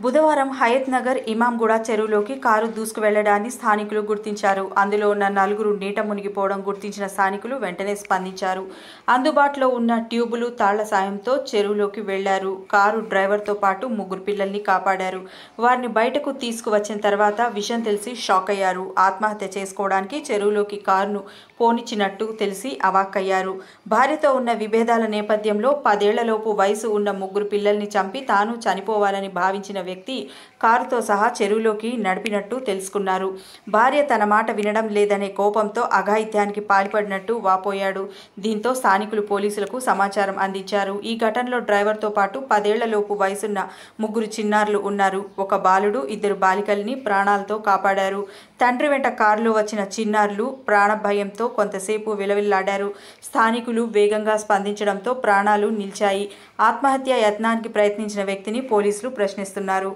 బుధవారం హయత్ నగర్ ఇమాంగూడ చెరువులోకి కారు దూసుకువెళ్లడాన్ని స్థానికులు గుర్తించారు. అందులో ఉన్న నలుగురు నీట మునిగిపోవడం గుర్తించిన స్థానికులు వెంటనే స్పందించారు. అందుబాటులో ఉన్న ట్యూబులు, తాళ్ల సాయంతో చెరువులోకి వెళ్లారు. కారు డ్రైవర్తో పాటు ముగ్గురు పిల్లల్ని కాపాడారు. వారిని బయటకు తీసుకువచ్చిన తర్వాత విషయం తెలిసి షాక్ అయ్యారు. ఆత్మహత్య చేసుకోవడానికి చెరువులోకి కారును పోనిచ్చినట్టు తెలిసి అవాక్కయ్యారు. భార్యతో ఉన్న విభేదాల నేపథ్యంలో 10 ఏళ్లలోపు వయసు ఉన్న ముగ్గురు పిల్లల్ని చంపి తాను చనిపోవాలని భావించిన వ్యక్తి కారుతో సహా చెరువులోకి నడిపినట్టు తెలుసుకున్నారు. భార్య తన మాట వినడం లేదనే కోపంతో అఘాయిత్యానికి పాల్పడినట్టు వాపోయాడు. దీంతో స్థానికులు పోలీసులకు సమాచారం అందించారు. ఈ ఘటనలో డ్రైవర్తో పాటు 10 ఏళ్లలోపు వయసున్న ముగ్గురు చిన్నారులు ఉన్నారు. ఒక బాలుడు, 2 బాలికల్ని ప్రాణాలతో కాపాడారు. తండ్రి వెంట కారులో వచ్చిన చిన్నారులు ప్రాణభయంతో కొంతసేపు విలవిల్లాడారు. స్థానికులు వేగంగా స్పందించడంతో ప్రాణాలు నిలిచాయి. ఆత్మహత్య యత్నానికి ప్రయత్నించిన వ్యక్తిని పోలీసులు ప్రశ్నిస్తున్నారు.